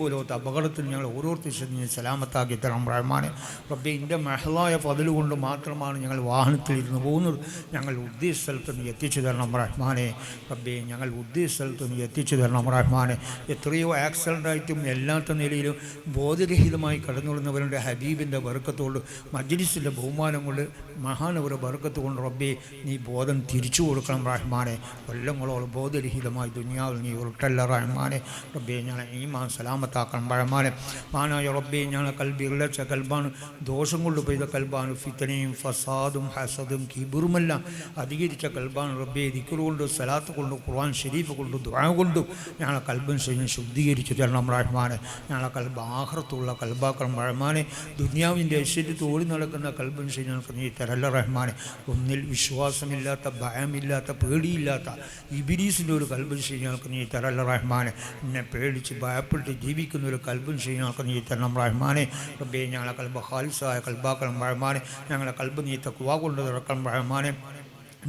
പോലത്തെ അപകടത്തിൽ ഞങ്ങൾ ഓരോരുത്തരും നീ സലാമത്താക്കി തരണം റഹ്മാനെ. റബ്ബേ എൻ്റെ മഹലായ ഫദല് കൊണ്ട് മാത്രമാണ് ഞങ്ങൾ വാഹനത്തിലിരുന്ന് പോകുന്നത്. ഞങ്ങൾ ഉദ്ദേശ സ്ഥലത്ത് നീ എത്തിച്ചു തരണം റഹ്മാനെ. റബ്ബേ ഞങ്ങൾ ഉദ്ദേശ സ്ഥലത്ത് നീ എത്തിച്ചു തരണം റഹ്മാനെ. എത്രയോ ആക്സിഡൻ്റായിട്ടും എല്ലാത്ത നിലയിലും ബോധരഹിതമായി കടന്നുകൊള്ളുന്നവരുടെ ഹബീബിൻ്റെ ബർക്കത്തോട് മജ്ലിസിൻ്റെ ബഹുമാനം കൊണ്ട് മഹാനവരുടെ ബർക്കത്ത് കൊണ്ട് റബ്ബേ നീ ബോധം തിരിച്ചു കൊടുക്കണം റഹ്മാനെ. കൊല്ലങ്ങളോളം ബോധരഹിതമായി ദുനിയാവിൽ നീ ഉരുട്ടല്ല റഹ്മാനെ. റബ്ബേ ഞങ്ങളെ ഈമാൻ സലാമത്താക്കണം റഹ്മാനെ. മാനായ റബ്ബേ ഞങ്ങളെ കൽബി ഇളച്ച കൽബാണ്, ദോഷം കൊണ്ട് പെയ്ത കൽബാണ്, ഫിത്തനയും ഫസാദും ഹസദും കിബിറുമെല്ലാം അധികരിച്ച കൽബാണ് റബ്ബേ. ദിക്റ് കൊണ്ട് സലാത്ത് കൊണ്ട് ഖുർആൻ ഷരീഫ് കൊണ്ട് ദുആ കൊണ്ടും ഞങ്ങളെ കൽബൻ ശുദ്ധീകരിച്ചു തരണം റഹ്മാനെ. ഞങ്ങളെ കൽബ് ആഖിറത്തുള്ള കൽബാക്കണം റഹ്മാനെ. ദുനിയാവിൻ്റെ ഐശ്വര്യത്തിൽ ഓടി നടക്കുന്ന കൽബൻ ഞങ്ങൾക്ക് നീ തരല്ല റഹ്മാനെ. ഒന്നിൽ വിശ്വാസമില്ലാത്ത, ഭയമില്ലാത്ത, പേടിയില്ലാത്ത ഇബ്ലീസിൻ്റെ ഒരു കൽബൻ ഞങ്ങൾക്ക് നീ തരല്ല റഹ്മാനെ. എന്നെ പേടിച്ച് ഭയപ്പെട്ട് ജീവിക്കുന്ന ഒരു കൽബൻ ഞങ്ങൾക്ക് നീ തരണം റഹ്മാനെ. റബ്ബേ ഞങ്ങളെ കൽബ് ഖാലിസായ കൽബാക്കണം റഹ്മാനെ. ഞങ്ങളെ കൽബ് നീ തഖ്വ കൊണ്ട് തുറക്കണം റഹ്മാനെ.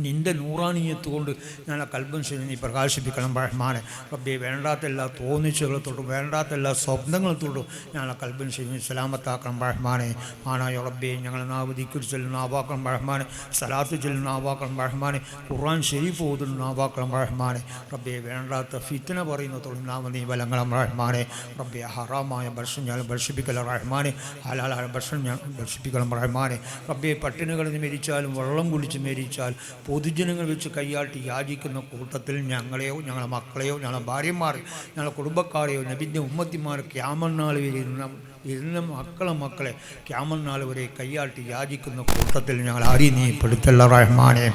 നിൻ്റെ നൂറാനീയത്ത് കൊണ്ട് ഞങ്ങളെ കൽബൻ ശരി നീ പ്രകാശിപ്പിക്കണം റഹ്മാനെ. റബ്ബേ വേണ്ടാത്ത എല്ലാ തോന്നിച്ചുകളത്തോടും വേണ്ടാത്ത എല്ലാ സ്വപ്നങ്ങളത്തോടും ഞങ്ങളെ കൽബൻ ശരി നീ സലാമത്താക്കണം റഹ്മാനെ. ആനായ റബ്ബേ ഞങ്ങളെ നാവ് ദിക്ർ ചൊല്ലുന്ന നാവാക്കണം റഹ്മാനെ, സലാത്ത് ചൊല്ലുന്ന നാവാക്കണം റഹ്മാനെ, ഖുർആൻ ഷരീഫ് ഓതുന്ന നാവാക്കണം റഹ്മാനെ. റബ്ബേ വേണ്ടാത്ത ഫിത്ന പറയുന്നതോടും നാമ നീ ബലങ്ങളും റഹ്മാനെ. റബ്ബേ ഹറാമായ ഭക്ഷണം ഞങ്ങൾ ഭക്ഷിപ്പിക്കല റഹ്മാനെ, ഹലാലായ ഭക്ഷണം ഞങ്ങൾ ഭക്ഷിപ്പിക്കണം റഹ്മാനെ. റബ്ബേ പട്ടിണികളിൽ മരിച്ചാലും വെള്ളം കുടിച്ച് മരിച്ചാൽ പൊതുജനങ്ങൾ വെച്ച് കൈയാട്ടി യാചിക്കുന്ന കൂട്ടത്തിൽ ഞങ്ങളെയോ ഞങ്ങളെ മക്കളെയോ ഞങ്ങളെ ഭാര്യമാരെയോ ഞങ്ങളെ കുടുംബക്കാരെയോ നബിൻ്റെ ഉമ്മത്തിമാർ ക്യാമനാൾ ഇരുന്ന മക്കളെ ക്യാമനാൾ വരെ കൈയാട്ടി യാചിക്കുന്ന കൂട്ടത്തിൽ ഞങ്ങൾ ആരെയും നീ പെടുത്തല്ല റഹ്മാനെ.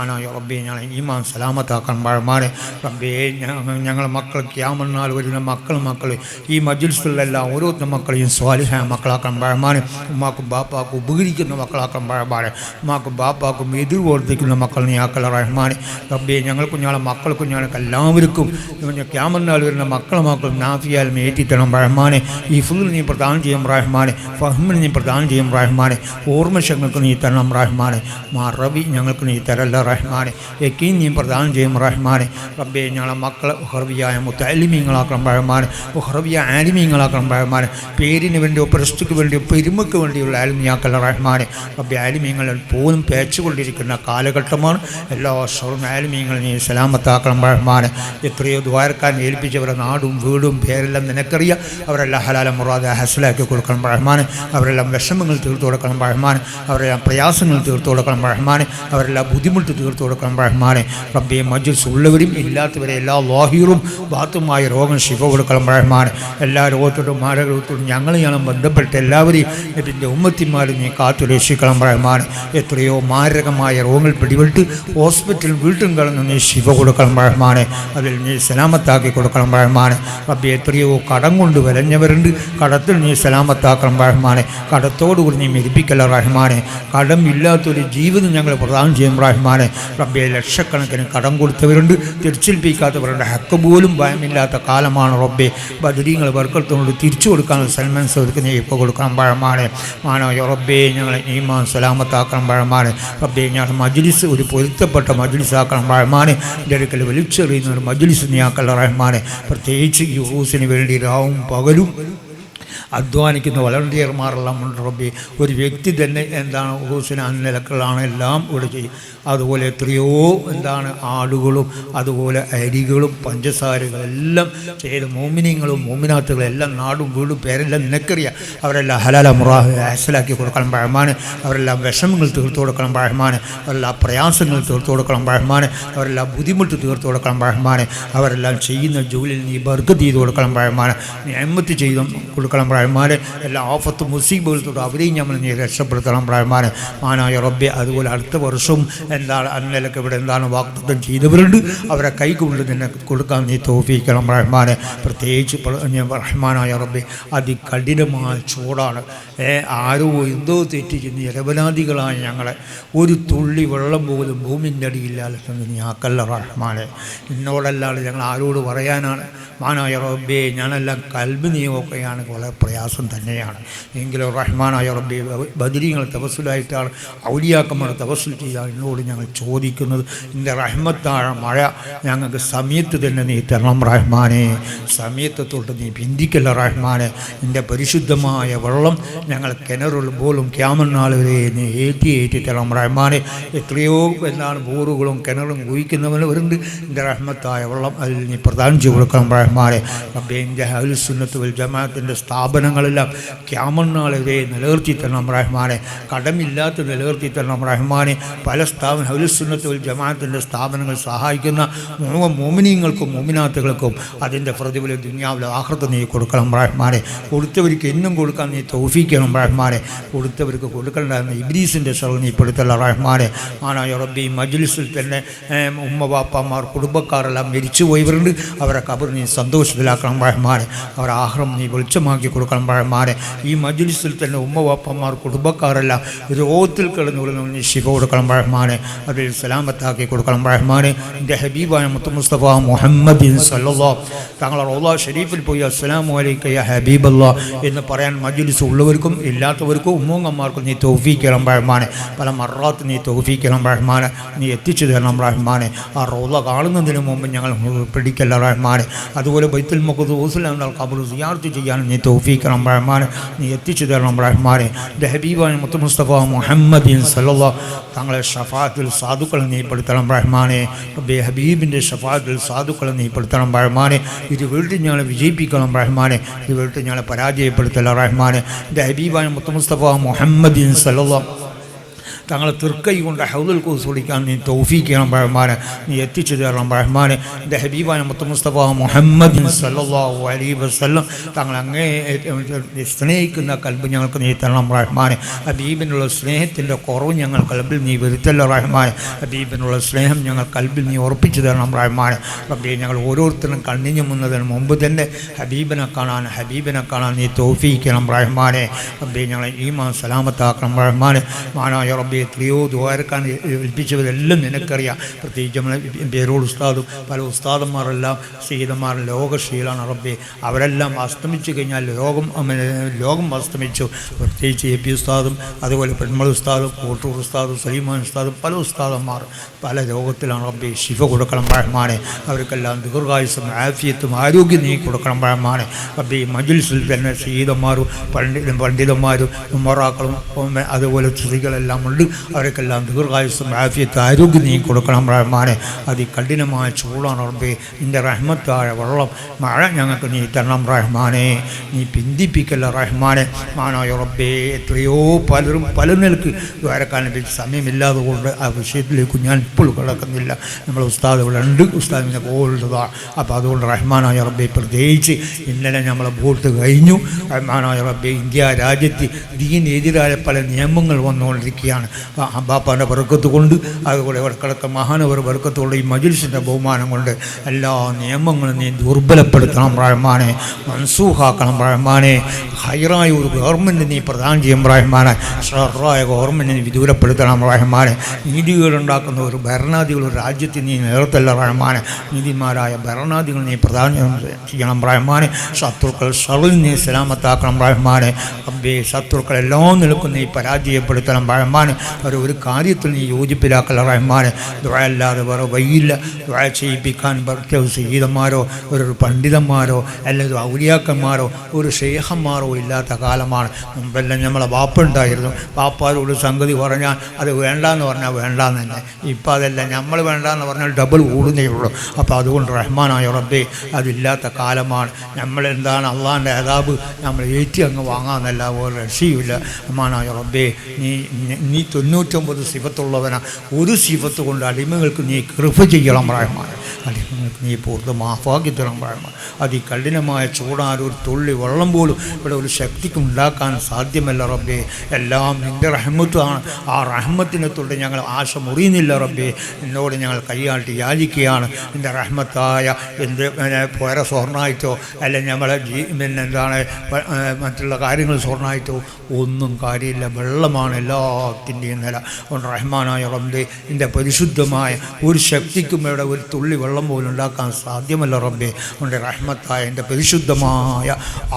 ആനായ റബ്ബേ ഞങ്ങളെ ഈമാൻ സലാമത്താക്കാൻ റഹ്മാനെ. റബ്ബേ ഞങ്ങളെ മക്കൾ ക്യാമനാൾ വരുന്ന മക്കൾ ഈ മജ്ലിസിലെല്ലാം ഓരോരുത്തർ മക്കളെയും സ്വാലിഹായ മക്കളാക്കാൻ റഹ്മാനെ. ഉമ്മാക്കും ബാപ്പാക്കും ഉപകരിക്കുന്ന മക്കളാക്കാൻ റഹ്മാനെ. ഉമ്മാക്കും ബാപ്പാക്കും എതിർ പ്രവർത്തിക്കുന്ന മക്കൾ നീ ആക്കല റഹ്മാനെ. റബ്ബേ ഞങ്ങൾക്കും ഞങ്ങളെ മക്കൾക്കും ഞങ്ങൾക്ക് എല്ലാവർക്കും ക്യാമനാൾ വരുന്ന മക്കളും നാഫിയാൽ ഏറ്റിത്തണം റഹ്മാനെ. ഈ ഫുൾ നീ പ്രധാനം ചെയ്യും റഹ്മാനെ. ഫഹ്മിന് നീ പ്രദാനം ചെയ്യും റഹ്മാനെ. ഓർമ്മശങ്ങൾക്ക് നീ തരണം റഹ്മാനെ. മറവി ഞങ്ങൾക്ക് നീ തരല്ല റഹ്മാനെ. യക്കീൻ നീ പ്രദാനം ചെയ്യും റഹ്മാനെ. റബ്ബേ ഞങ്ങളെ മക്കളെ ഉഹ്റവിയായ മുത്തഅല്ലിമീങ്ങളാക്കണം റഹ്മാനെ. ഉഹ്റവിയ ആലിമീങ്ങളാക്കണം റഹ്മാനെ. പേരിന് വേണ്ടിയോ പ്രശസ്തിക്ക് വേണ്ടിയോ പെരുമയ്ക്ക് വേണ്ടിയുള്ള ആലിമിയാക്കല്ല റഹ്മാനെ. റബ്ബേ ആലിമീങ്ങളിൽ പോലും പേച്ചുകൊണ്ടിരിക്കുന്ന കാലഘട്ടമാണ്. എല്ലാ ഷൗറും ആലിമീങ്ങൾ നീ സലാമത്താക്കണം റഹ്മാനെ. എത്രയോ ദ്വാരക്കാരൻ ഏൽപ്പിച്ചവരുടെ നാടും വീടും പേരെല്ലാം നിനക്കറിയാം. അവരെല്ലാം ഹലാല മുറാദ ഹസലാക്കി കൊടുക്കണം റഹ്മാനെ. അവരെല്ലാം വിഷമങ്ങൾ തീർത്തു കൊടുക്കണം റഹ്മാനെ. അവരെല്ലാം പ്രയാസങ്ങൾ തീർത്തു കൊടുക്കണം റഹ്മാനെ. അവരെല്ലാം ബുദ്ധിമുട്ട് തീർത്തു കൊടുക്കണം റഹ്മാനെ. റബ്ബേ മജ്ലിസ് ഉള്ളവരും ഇല്ലാത്തവരെ എല്ലാ ലാഹിറും ബാത്തുമായ രോഗം ശിഫ കൊടുക്കണം റഹ്മാനെ. എല്ലാ രോഗത്തോടും മാരകത്തോടും ഞങ്ങളെയാണ് ബന്ധപ്പെട്ട് എല്ലാവരെയും ഇതിൻ്റെ ഉമ്മത്തിമാരും നീ കാത്തു രക്ഷിക്കണം റഹ്മാനെ. എത്രയോ മാരകമായ രോഗങ്ങൾ പിടിപെട്ട് ഹോസ്പിറ്റലും വീട്ടും കടന്ന് നീ ശിഫ കൊടുക്കണം റഹ്മാനെ. അതിൽ നീ സലാമത്താക്കി കൊടുക്കണം റഹ്മാനെ. റബ്ബേ എത്രയോ കടം കൊണ്ട് വലഞ്ഞവരുണ്ട്. കടത്തിൽ നീ സലാമത്താക്കണം റഹ്മാനെ. കടത്തോടുകൂടി നീ മെരിപ്പിക്കല റഹ്മാനെ. കടമില്ലാത്തൊരു ജീവിതം ഞങ്ങൾ പ്രദാനം ചെയ്യും റഹ്മാനെ. റബ്ബേ ലക്ഷക്കണക്കിന് കടം കൊടുത്തവരുണ്ട്. തിരിച്ചേൽപ്പിക്കാത്തവരുടെ ഹക്ക് പോലും ഭയമില്ലാത്ത കാലമാണ് റബ്ബേ. ബദരീങ്ങൾ വർക്കത്തോട് തിരിച്ചു കൊടുക്കാനുള്ള സൽമാൻ സൗദിക്ക് നീ ഇപ്പോൾ കൊടുക്കണം റഹ്മാനെ. മാനായ റബ്ബേ ഞങ്ങളെ ഈമാൻ സലാമത്താക്കണം റഹ്മാനെ. റബ്ബേ ഞങ്ങളുടെ മജ്ലിസ് ഒരു പൊരുത്തപ്പെട്ട മജ്ലിസാക്കണം റഹ്മാനെ. എൻ്റെ അടുക്കൽ വലിച്ചെറിയുന്ന ഒരു മജ്ലിസ് നീ ആക്കല്ല റഹ്മാനെ. പ്രത്യേകിച്ച് ഈ ഹൂസിന് വേണ്ടി രാവും പകലും അധ്വാനിക്കുന്ന വളണ്ടിയർമാരെല്ലാം ഉണ്ട് റബ്ബേ. ഒരു വ്യക്തി തന്നെ എന്താണ് ഹൂസിന് അന്നലക്കളാണ് എല്ലാം ഇവിടെ ചെയ്യും. അതുപോലെ എത്രയോ ആടുകളും അതുപോലെ അരികളും പഞ്ചസാരകളെല്ലാം ചെയ്ത് മോമിനിയങ്ങളും മോമിനാത്തുകളും എല്ലാം നാടും വീടും പേരെല്ലാം നിനക്കറിയാം. അവരെല്ലാം ഹലാല മുറാഹ് ഹസലാക്കി കൊടുക്കണം റഹ്മാനെ. അവരെല്ലാം വിഷമങ്ങൾ തീർത്തു കൊടുക്കണം റഹ്മാനെ. അവരെല്ലാം പ്രയാസങ്ങൾ തീർത്തു കൊടുക്കണം റഹ്മാനെ. അവരെല്ലാം ബുദ്ധിമുട്ട് തീർത്തു കൊടുക്കണം റഹ്മാനെ. അവരെല്ലാം ചെയ്യുന്ന ജോലിയിൽ നീ ബർക്കത്ത് ചെയ്ത് കൊടുക്കണം റഹ്മാനെ. നീ അമ്മത്ത് ചെയ്ത് കൊടുക്കണം റഹ്മാനെ. എല്ലാ ആഫത്തും മുസീബുകളത്തോട് അവരെയും നമ്മൾ നീ രക്ഷപ്പെടുത്തണം റഹ്മാനെ. മാനായ റബ്ബെ അതുപോലെ അടുത്ത വർഷവും അന്നലൊക്കെ ഇവിടെ വാഗ്ദത്തം ചെയ്തവരുണ്ട്. അവരെ കൈകൊണ്ട് നിന്നെ കൊടുക്കാൻ നീ തൗഫീക്കണം റഹ്മാനെ. പ്രത്യേകിച്ച് റഹ്മാനായ റബ്ബെ അതികഠിനമായ ചൂടാണ്. ആരോ എന്തോ തെറ്റിച്ച് നിരപരാധികളായ ഞങ്ങളെ ഒരു തുള്ളി വെള്ളം പോലും ഭൂമിൻ്റെ അടിയില്ലാതെ നീ ആക്കല്ല റഹ്മാനെ. എന്നോടല്ലാതെ ഞങ്ങൾ ആരോട് പറയാനാണ്? മാനായ റബ്ബേ ഞാനെല്ലാം കൽബ് നീയൊക്കെയാണ് പ്രയാസം തന്നെയാണ്. എങ്കിലും റഹ്മാനായ റബ്ബേ, ബദരീങ്ങൾ തവസ്സുലായിട്ടാണ് ഔലിയാക്കന്മാർ തവസ്സുൽ ചെയ്താൽ എന്നോട് ഞങ്ങൾ ചോദിക്കുന്നത്, നിൻ്റെ റഹ്മത്തായ മഴ ഞങ്ങൾക്ക് സമയത്ത് തന്നെ നീ തരണം റഹ്മാനെ. സമയത്ത് തൊട്ട് നീ പിന്തിക്കല്ല റഹ്മാനെ. നിൻ്റെ പരിശുദ്ധമായ വെള്ളം ഞങ്ങൾ കിണറുകൾ പോലും ക്യാമനാൾ വരെ നീ ഏറ്റി തരണം റഹ്മാനെ. എത്രയോ എന്താണ് ബോറുകളും കിണറും കുഴിക്കുന്നവരുണ്ട്. നിൻ്റെ റഹ്മത്തായ വെള്ളം അതിൽ നീ പ്രദാനം ചെയ്ത് കൊടുക്കണം റഹ്മാനെ. റബ്ബേ, എൻ്റെ അഹ്ലുസ് സുന്നത്ത് വൽ ജമാഅത്തിൻ്റെ സ്ഥാപനങ്ങളെല്ലാം ക്യാമനാൾ വരെ നിലനിർത്തി തരണം റഹ്മാനെ. കടമില്ലാത്ത നിലനിർത്തി തരണം റഹ്മാനെ. പല അഹ്ലുസ് സുന്നത്ത് വൽ ജമാഅത്തിൻ്റെ സ്ഥാപനങ്ങൾ സഹായിക്കുന്ന മോമിനീങ്ങൾക്കും മോമിനാത്തുകൾക്കും അതിൻ്റെ പ്രതിഫലം ദുനിയാവിലെ ആഖിറത്ത് നീ കൊടുക്കണം റഹ്മാനെ. കൊടുത്തവർക്ക് എന്നും കൊടുക്കാൻ നീ തൗഫീക്കണം റഹ്മാനെ. കൊടുത്തവർക്ക് കൊടുക്കേണ്ട ഇബ്ലീസിൻ്റെ ശർറ് നീ പെടുത്തല്ല റഹ്മാനെ. ആനായ റബ്ബി, മജ്ലിസിൽ തന്നെ ഉമ്മ ബാപ്പമാർ കുടുംബക്കാരെല്ലാം മരിച്ചുപോയവരുണ്ട്. അവരെ ഖബർ നീ സന്തോഷത്തിലാക്കണം റഹ്മാനെ. അവരെ ആഖിറം നീ വെളിച്ചമാക്കി കൊടുക്കണം റഹ്മാനെ. ഈ മജ്ലിസിൽ തന്നെ ഉമ്മ ബാപ്പമാർ കുടുംബക്കാരെല്ലാം രോഗത്തിൽ കിടന്നു നീ ശിഫ കൊടുക്കണം റഹ്മാനെ. അതിൽ സലാമത്താക്കി കൊടുക്കണം റഹ്മാനെ. എൻ്റെ ഹബീബായ മുത്ത് മുസ്തഫ മുഹമ്മദിൻ സല്ലല്ലാഹു തങ്ങളുടെ റൗള ഷരീഫിൽ പോയി അസ്സലാമു അലൈക യാ ഹബീബല്ലാഹ് എന്ന് പറയാൻ മജ്ലിസ് ഉള്ളവർക്കും ഇല്ലാത്തവർക്കും ഉമ്മൂങ്ങന്മാർക്കും നീ തൗഫീഖ് ചെയ്യണം റഹ്മാനെ. പല മറാത്ത് നീ തൗഫീഖ് ചെയ്യണം റഹ്മാനെ. നീ എത്തിച്ചു തരണം റഹ്മാനെ. ആ റൗള കാണുന്നതിന് മുമ്പ് ഞങ്ങൾ പിടിക്കല്ല റഹ്മാനെ. അതുപോലെ ബൈത്തുൽ മഖ്ദൂസിൽ ഖബർ സിയാറത്ത് ചെയ്യാൻ നീ തൗഫീഖ് ചെയ്യണം റഹ്മാനെ. നീ എത്തിച്ചു തരണം റഹ്മാനെ. എൻ്റെ ഹബീബായ മുത്ത് മുസ്തഫ മുഹമ്മദിൻ സല്ലല്ലാഹു തങ്ങളെ ഷഫാഅത്തിൽ സാധുക്കളെ നീ പെടുത്തണം റഹ്മാനെ. റബ്ബേ, ഹബീബിൻ്റെ ഷഫാഅത്തിൽ സാധുക്കളെ നീ പെടുത്തണം റഹ്മാനെ. ഇത് വീട്ടിൽ ഞങ്ങളെ വിജയിപ്പിക്കണം റഹ്മാനെ. ഇത് വീട്ടിൽ ഞങ്ങളെ പരാജയപ്പെടുത്തല റഹ്മാനെ. എൻ്റെ ഹബീബായ മുത്ത് മുസ്തഫ മുഹമ്മദിൻ സല്ലല്ലാഹു തങ്ങളെ തൃക്കൈ കൊണ്ട് ഹൗദുൽ ഖൗസ് കുടിക്കാൻ നീ തൗഫീഖ് ചെയ്യണം റഹ്മാനെ. നീ എത്തിച്ചു തരണം റഹ്മാനെ. എൻ്റെ ഹബീബായ മുത്ത് മുസ്തഫ മുഹമ്മദിൻ സല്ലല്ലാഹു അലൈഹി വസല്ലം തങ്ങൾ അങ്ങേ സ്നേഹിക്കുന്ന കൽബ് ഞങ്ങൾക്ക് നീ തരണം റഹ്മാനെ. ഹബീബിനുള്ള സ്നേഹത്തിൻ്റെ കുറവ് ഞങ്ങൾ കൽബിൽ നീ വരുത്തല്ല റഹ്മാനെ. ഹബീബിനുള്ള സ്നേഹം ഞങ്ങൾ കൽബിൽ നീ ഉറപ്പിച്ചു തരണം റഹ്മാനെ. റബ്ബേ, ഞങ്ങൾ ഓരോരുത്തരും കണ്ണിഞ്ഞു മുന്നതിന് മുമ്പ് തന്നെ ഹബീബിനെ കാണാൻ നീ തൗഫീഖ് ചെയ്യണം റഹ്മാനെ. റബ്ബേ, ഞങ്ങളെ ഈമാൻ സലാമത്താക്കണം റഹ്മാനെ. മാനായ റബ്ബേ, എത്രയോ ദ്വാരക്കാൻ ഏൽപ്പിച്ചവരെല്ലാം നിനക്കറിയാം. പ്രത്യേകിച്ച് നമ്മളെ പേരോട് ഉസ്താദും പല ഉസ്താദന്മാരെല്ലാം സീതന്മാർ ലോകശീലാണ് റബ്ബേ. അവരെല്ലാം അസ്തമിച്ചു കഴിഞ്ഞാൽ ലോകം അസ്തമിച്ചു. പ്രത്യേകിച്ച് എ പി ഉസ്താദും അതുപോലെ പെൺമൾ ഉസ്താദും കോട്ടൂർ ഉസ്താദും സലീമാൻ ഉസ്താദും പല ഉസ്താദന്മാർ പല രോഗത്തിലാണ് റബ്ബേ. ശിഫ കൊടുക്കണം റഹ്മാനെ. അവർക്കെല്ലാം ദീർഘായുസ്സും ആഫിയത്തും ആരോഗ്യം നീ കൊടുക്കണം റഹ്മാനെ. റബ്ബേ, മജ്ലിസിൽ തന്നെ സീതന്മാരും പണ്ഡിതന്മാരും ഉമറാക്കളും അതുപോലെ സ്ത്രീകളെല്ലാം ഉണ്ട്. അവർക്കെല്ലാം ദീർഘായുസ്സും ആഫിയത്തും ആരോഗ്യം നീ കൊടുക്കണം റഹ്മാനെ. അതികഠിനമായ ചൂടാണ് റബ്ബേ. നിൻ്റെ റഹ്മത്തായ വെള്ളം മഴ ഞങ്ങൾക്ക് നീ തരണം റഹ്മാനെ. നീ പിന്തിപ്പിക്കല്ല റഹ്മാനെ. മാനായ റബ്ബേ, എത്രയോ പലരും പല നിലക്ക് ദ്വാരക്കാൻ സമയമില്ലാതെ കൊണ്ട് ആ വിഷയത്തിലേക്ക് ഞാൻ ഇപ്പോൾ കിടക്കുന്നില്ല. നമ്മൾ ഉസ്താദുകളുണ്ട്, ഉസ്താദിനെ പോലുള്ളതാണ്. അപ്പോൾ അതുകൊണ്ട് റഹ്മാനായ റബ്ബേ, പ്രത്യേകിച്ച് ഇന്നലെ നമ്മളെ വോട്ട് കഴിഞ്ഞു. റഹ്മാനായ റബ്ബേ, ഇന്ത്യ രാജ്യത്ത് ദീനെതിരായ പല നിയമങ്ങൾ വന്നുകൊണ്ടിരിക്കുകയാണ്. ബാപ്പാൻ്റെ ബർക്കത്ത് കൊണ്ട് അതുപോലെ ഇടക്കിടക്ക് മഹാനവർ ബർക്കത്ത് കൊണ്ട് ഈ മജ്ലിസിൻ്റെ ബഹുമാനം കൊണ്ട് എല്ലാ നിയമങ്ങളും നീ ദുർബലപ്പെടുത്തണം റഹ്മാനെ. മൻസൂഖാക്കണം റഹ്മാനെ. ഹൈറായ ഒരു ഗവൺമെൻറ് നീ പ്രദാനം ചെയ്യും റഹ്മാനെ. ഷറായ ഗവൺമെൻറ്റിനെ വിദൂരപ്പെടുത്തണം റഹ്മാനെ. നീതികളുണ്ടാക്കുന്ന ഒരു ഭരണാധികൾ ഒരു രാജ്യത്ത് നീ നേർത്തല്ല റഹ്മാനെ. നീതിമാരായ ഭരണാധികൾ നീ പ്രദാനം ചെയ്യണം റഹ്മാനെ. ശത്രുക്കൾ ഷറിൽ നീ സലാമത്താക്കണം റഹ്മാനെ. റബ്ബേ, ശത്രുക്കളെല്ലാം നിൽക്കും നീ പരാജയപ്പെടുത്തണം റഹ്മാനെ. ഒരു കാര്യത്തിൽ നീ യോജിപ്പിലാക്കല്ല റഹ്മാനെ. ദുആ അല്ലാതെ വേറെ വഴിയില്ല. ദുആ ചെയ്യിപ്പിക്കാൻ സയ്യിദന്മാരോ ഒരു പണ്ഡിതന്മാരോ അല്ലെങ്കിൽ ഔലിയാക്കന്മാരോ ഒരു ഷെയ്ഖന്മാരോ ഇല്ലാത്ത കാലമാണ്. മുമ്പെല്ലാം നമ്മളെ ബാപ്പ ഉണ്ടായിരുന്നു. ബാപ്പാരോട് സംഗതി പറഞ്ഞാൽ അത് വേണ്ടാന്ന് പറഞ്ഞാൽ വേണ്ടാന്ന് തന്നെ. ഇപ്പം അതല്ല, നമ്മൾ വേണ്ടാന്ന് പറഞ്ഞാൽ ഡബിൾ കൂടുന്നേ ഉള്ളൂ. അപ്പോൾ അതുകൊണ്ട് റഹ്മാനായ റബ്ബേ, അതില്ലാത്ത കാലമാണ്. നമ്മളെന്താണ് അള്ളാഹിൻ്റെ അദാബ് നമ്മൾ ഏറ്റി അങ്ങ് വാങ്ങാമെന്നല്ല, ഒരു രക്ഷയുമില്ല. റഹ്മാനായ റബ്ബേ, നീ 99 സിഫത്തുള്ളവനാ. ഒരു സിഫത്ത് കൊണ്ട് അടിമകൾക്ക് നീ കൃപ ചെയ്യണം റഹ്മാനെ. അടിമകൾക്ക് നീ പൂർണ്ണ മാഫാക്കി തരണം റഹ്മാൻ. അതികഠിനമായ ചൂടാൻ ഒരു തുള്ളി വെള്ളം പോലും ഇവിടെ ഒരു ശക്തിക്ക് ഉണ്ടാക്കാൻ സാധ്യമല്ല റബ്ബേ. എല്ലാം നിൻ്റെ റഹ്മത്താണ്. ആ റഹ്മത്തിനെ തൊട്ട് ഞങ്ങൾ ആശ മുറിയുന്നില്ല റബ്ബേ. എന്നോട് ഞങ്ങൾ കൈയാട്ടി യാചിക്കുകയാണ്. നിൻ്റെ റഹ്മത്തായ എന്ത് പോര സ്വർണ്ണമായിട്ടോ അല്ലെങ്കിൽ നമ്മളെ എന്താണ് മറ്റുള്ള കാര്യങ്ങൾ സ്വർണ്ണമായിട്ടോ ഒന്നും കാര്യമില്ല. വെള്ളമാണ് എല്ലാത്തിൻ്റെ കഴിയുന്നില്ല. അതുകൊണ്ട് റഹ്മാനായ റബ്ബേ, എൻ്റെ പരിശുദ്ധമായ ഒരു ശക്തിക്കും ഇവിടെ ഒരു തുള്ളി വെള്ളം പോലും ഉണ്ടാക്കാൻ സാധ്യമല്ല റബ്ബേ. അതുകൊണ്ട് റഹ്മത്തായ എൻ്റെ പരിശുദ്ധമായ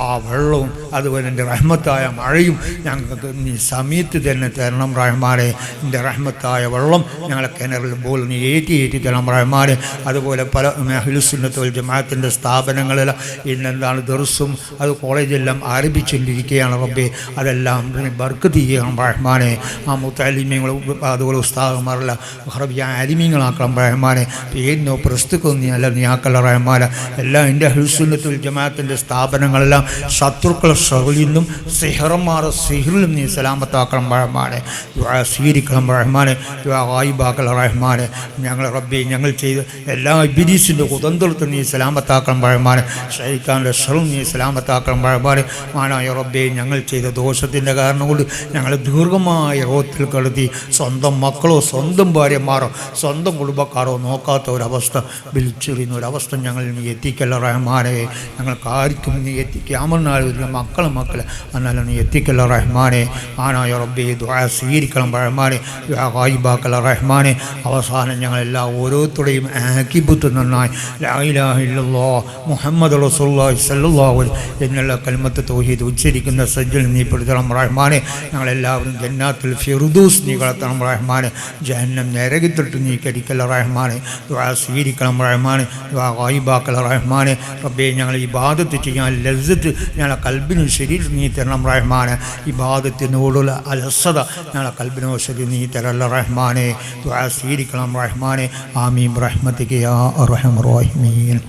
ആ വെള്ളവും അതുപോലെ എൻ്റെ റഹ്മത്തായ മഴയും ഞങ്ങൾക്ക് നീ സമയത്ത് തന്നെ തരണം റഹ്മാനെ. എൻ്റെ റഹ്മത്തായ വെള്ളം ഞങ്ങളെ കിണറിൽ പോലും നീ ഏറ്റി തരണം റഹ്മാനെ. അതുപോലെ പല അഹ്ലുസുന്നത്ത് വൽ ജമാഅത്തിൻ്റെ സ്ഥാപനങ്ങളിൽ ഇന്നെന്താണ് ദർസും അത് കോളേജെല്ലാം ആരംഭിച്ചുകൊണ്ടിരിക്കുകയാണ് റബ്ബേ. അതെല്ലാം ബർക്കത്ത് ചെയ്യണം റഹ്മാനെ. ആ മുത്തഅല്ലിമീങ്ങൾ അതുപോലെ ഉസ്താദുമാരല്ല അറബിയ ആലിമീങ്ങളാക്കണം റഹ്മാനെ. പേരിനോ പ്രസ്തുക്കൊന്നും നീ അല്ല നീ ആക്കല്ല റഹ്മാനെ. എല്ലാം എൻ്റെ അഹ്ലുസുന്നത്ത് വൽ ജമാഅത്തിൻ്റെ സ്ഥാപനങ്ങളെല്ലാം ശത്രുക്കളെ ഷറിൽ നിന്നും സിഹറന്മാരെ സിഹറിലും നീ സലാമത്താക്കണം റഹ്മാനെ. ദുആ സ്വീകരിക്കണം റഹ്മാനെ. ദുആ ഗായിബാക്കൽ റഹ്മാനെ. ഞങ്ങൾ റബ്ബേ ഞങ്ങൾ ചെയ്ത് എല്ലാ ഇബ്ലീസിൻ്റെ കുതന്ത്രത്തും നീ സലാമത്താക്കണം റഹ്മാനെ. ശൈത്താൻ്റെ ഷറും നീ സലാമത്താക്കണം റഹ്മാനെ. മാനായ റബ്ബേ, ഞങ്ങൾ ചെയ്ത ദോഷത്തിൻ്റെ കാരണം കൊണ്ട് ഞങ്ങൾ ദീർഘമായ റോത്തിൽ കടത്തി സ്വന്തം മക്കളോ സ്വന്തം ഭാര്യമാരോ സ്വന്തം കുടുംബക്കാരോ നോക്കാത്ത ഒരവസ്ഥ വിളിച്ചെറിയുന്ന ഒരവസ്ഥ ഞങ്ങളിൽ നീ എത്തിക്കല്ല റഹ്മാനെ. ഞങ്ങൾക്ക് ആർക്കും നീ എത്തിക്കാമെന്നാലും മക്കളെ എന്നാലും നീ എത്തിക്കല്ല റഹ്മാനെ. മാനായ റബ്ബേ, ദുആ സ്വീകരിക്കണം റഹ്മാനെ. ദുആ ഗായിബാക്കൽ റഹ്മാനെ. അവസാനം ഞങ്ങളെല്ലാം ഓരോരുത്തരുടെയും ആക്കിബത്ത് നന്നായി ലാ ഇലാഹ ഇല്ലല്ലാഹ് മുഹമ്മദ് റസൂലുള്ളാഹി സ്വല്ലല്ലാഹു അലൈഹി എന്നുള്ള കലിമത്ത് തൗഹീദ് ഉച്ചരിക്കുന്ന സജ്ജൽ നീ പെടുത്തണം റഹ്മാനെ. ഞങ്ങളെല്ലാവരും ജന്നാത്തുൽ ഫിർദൗസ് നീ കളത്തണം റഹ്മാനെ. ജഹന്നം നരകത്തിട്ട് നീ കരിക്കല്ല റഹ്മാനെ. ദുആ സ്വീകരിക്കണം റഹ്മാനെ. ദുആ ഗായിബാക്കൽ റഹ്മാനെ. റബ്ബേ, ഞങ്ങൾ ഇബാദത്ത് ചെയ്യാൻ ലസ്സത്ത് ഞങ്ങളെ കൽബിനും ശരീരം നീ തരണം റഹ്മാനെ. ഇബാദത്തിനോടുള്ള അലസത ഞങ്ങളെ കൽബിനോ ശരീരം നീ തരല്ല റഹ്മാനെ. ദുആ സ്വീകരിക്കണം റഹ്മാനെ. ആമീൻ റഹ്മതിക യാ അർഹമർ റഹീമീൻ.